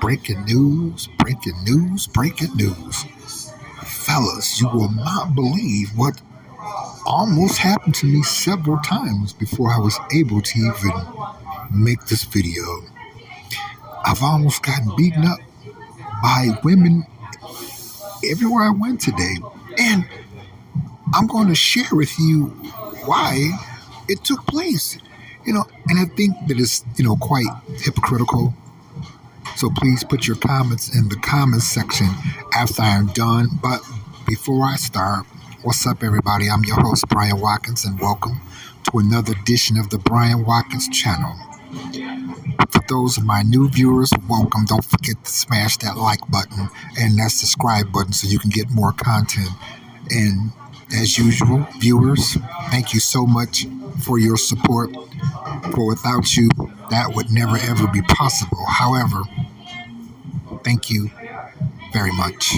Breaking news, breaking news, breaking news. Fellas, you will not believe what almost happened to me several times before I was able to even make this video. I've almost gotten beaten up by women everywhere I went today. And I'm going to share with you why it took place. And I think that it's, quite hypocritical. So please put your comments in the comments section after I'm done. But before I start, what's up, everybody? I'm your host, Bryant Watkins, and welcome to another edition of the Bryant Watkins channel. For those of my new viewers, welcome. Don't forget to smash that like button and that subscribe button so you can get more content. And as usual, viewers, thank you so much for your support. For without you, that would never ever be possible. However, thank you very much.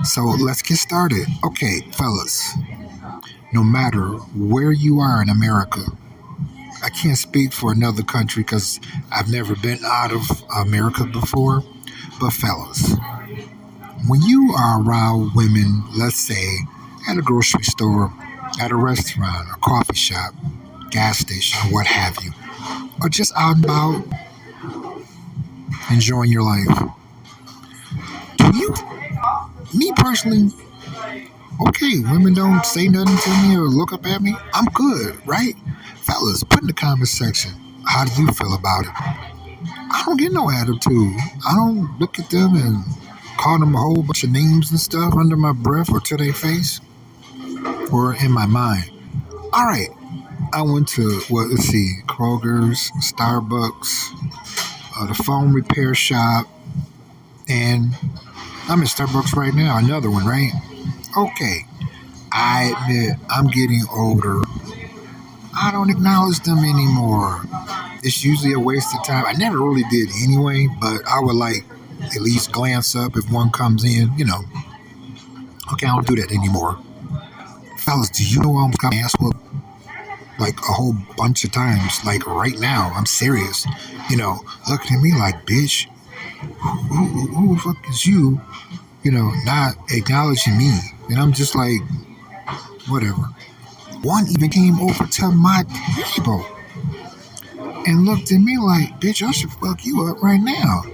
So let's get started. Okay, fellas, no matter where you are in America, I can't speak for another country because I've never been out of America before, but fellas, when you are around women, let's say at a grocery store, at a restaurant, a coffee shop, gas station, or what have you, or just out and about enjoying your life, me personally, okay, women don't say nothing to me or look up at me, I'm good, right? Fellas, put in the comment section, how do you feel about it? I don't get no attitude. I don't look at them and call them a whole bunch of names and stuff under my breath or to their face or in my mind. All right, I went to, Kroger's, Starbucks, the phone repair shop, and I'm at Starbucks right now, another one, right? Okay, I admit I'm getting older. I don't acknowledge them anymore. It's usually a waste of time. I never really did anyway, but I would at least glance up if one comes in, Okay, I don't do that anymore. Fellas, do you know I almost got my ass whooped? A whole bunch of times. Right now, I'm serious. Looking at me like, bitch, who the fuck is you? Not acknowledging me. And I'm just like, whatever. One even came over to my table and looked at me like, bitch, I should fuck you up right now.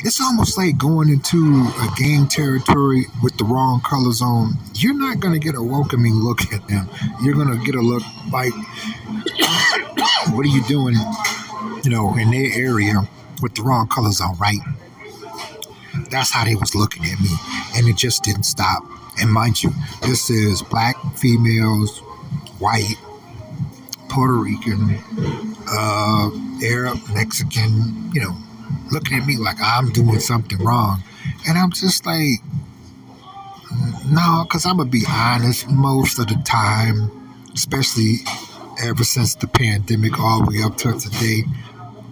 It's almost like going into a gang territory with the wrong colors on. You're not going to get a welcoming look at them. You're going to get a look like, what are you doing, in their area with the wrong colors on, right? That's how they was looking at me. And it just didn't stop. And mind you, this is black females, white, Puerto Rican, Arab, Mexican, looking at me like I'm doing something wrong. And I'm just like, no, because I'm going to be honest, most of the time, especially ever since the pandemic all the way up to today,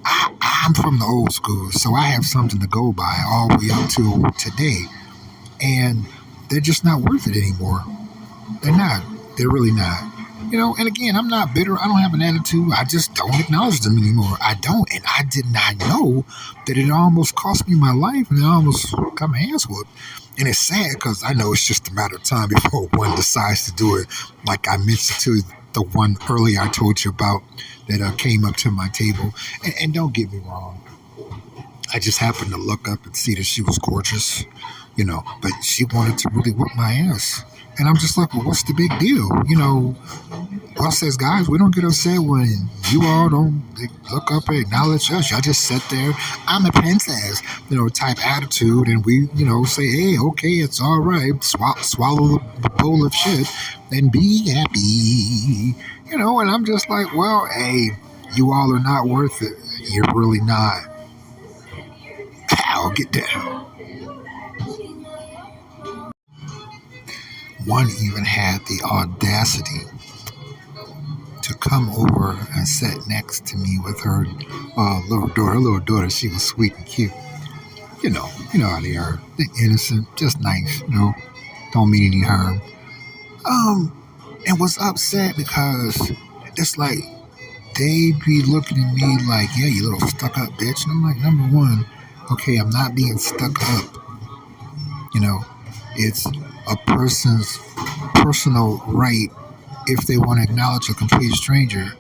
I'm from the old school, so I have something to go by all the way up to today. And they're just not worth it anymore. They're not. They're really not. And again, I'm not bitter. I don't have an attitude. I just don't acknowledge them anymore. I don't. And I did not know that it almost cost me my life and I almost got my ass whooped. And it's sad because I know it's just a matter of time before one decides to do it. Like I mentioned to the one earlier I told you about that came up to my table. And don't get me wrong. I just happened to look up and see that she was gorgeous, but she wanted to really whip my ass. And I'm just like, well, what's the big deal? Us as guys, we don't get upset when you all don't look up and acknowledge us. Y'all just sit there, I'm a princess, type attitude. And we, say, hey, okay, it's all right. Swallow the bowl of shit and be happy. And I'm just like, well, hey, you all are not worth it. You're really not. Pal, get down. One even had the audacity to come over and sit next to me with her little daughter. Her little daughter, she was sweet and cute. You know how they are. They're innocent, just nice, don't mean any harm. And was upset because it's like they be looking at me like, yeah, you little stuck up bitch. And I'm like, number one, okay, I'm not being stuck up. You know, it's a person's personal right if they want to acknowledge a complete stranger,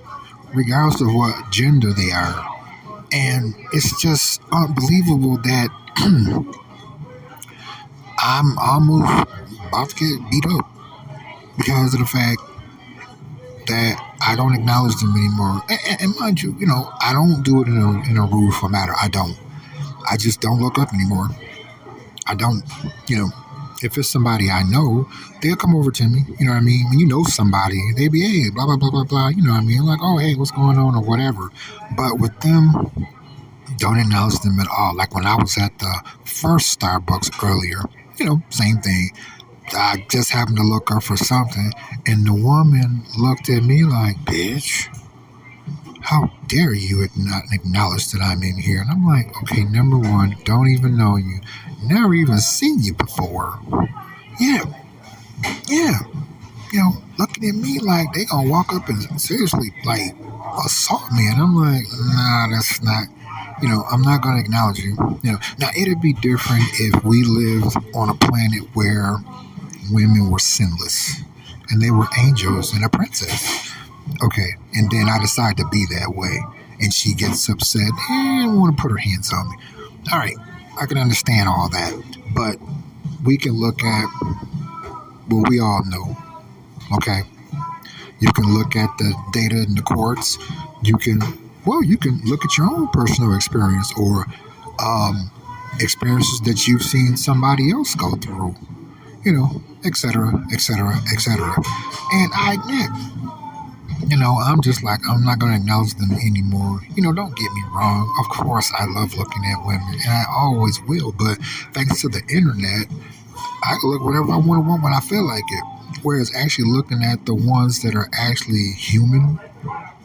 regardless of what gender they are. And it's just unbelievable that I'm almost about to get beat up because of the fact that I don't acknowledge them anymore. And mind you, I don't do it in a rude manner. I don't. I just don't look up anymore. I don't, you know. If it's somebody I know, they'll come over to me. You know what I mean? When you know somebody, they be, hey, blah, blah, blah, blah, blah. You know what I mean? Like, oh, hey, what's going on or whatever. But with them, don't acknowledge them at all. Like when I was at the first Starbucks earlier, same thing. I just happened to look up for something, and the woman looked at me like, bitch, how dare you not acknowledge that I'm in here? And I'm like, okay, number one, don't even know you. Never even seen you before. Yeah, yeah. Looking at me like they gonna walk up and seriously, like, assault me. And I'm like, nah, that's not, I'm not gonna acknowledge you. Now it'd be different if we lived on a planet where women were sinless and they were angels and a princess. Okay, and then I decide to be that way, and she gets upset and want to put her hands on me. All right, I can understand all that, but we can look at what we all know. Okay, you can look at the data in the courts. You can look at your own personal experience or experiences that you've seen somebody else go through. Etc., etc., etc. And I admit, I'm just like, I'm not going to acknowledge them anymore. Don't get me wrong. Of course, I love looking at women, and I always will. But thanks to the internet, I can look whatever I want when I feel like it. Whereas actually looking at the ones that are actually human,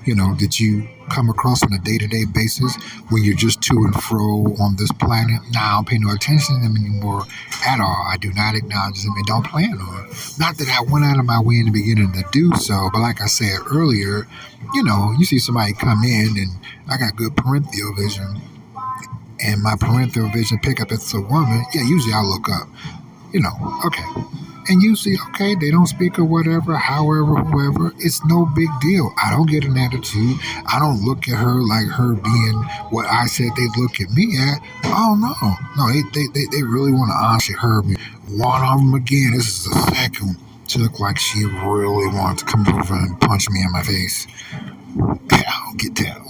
that you come across on a day-to-day basis when you're just to and fro on this planet. Now, I don't pay no attention to them anymore at all. I do not acknowledge them and don't plan on. Not that I went out of my way in the beginning to do so, but like I said earlier, you see somebody come in and I got good parental vision, and my parental vision pick up it's a woman. Yeah, usually I look up. Okay. And you see, okay, they don't speak or whatever, however, whoever, it's no big deal. I don't get an attitude. I don't look at her like her being what I said they look at me at. Oh, no. No, they really want to honestly hurt me. One of them again, this is the second. She looked like she really wanted to come over and punch me in my face. I'll get down.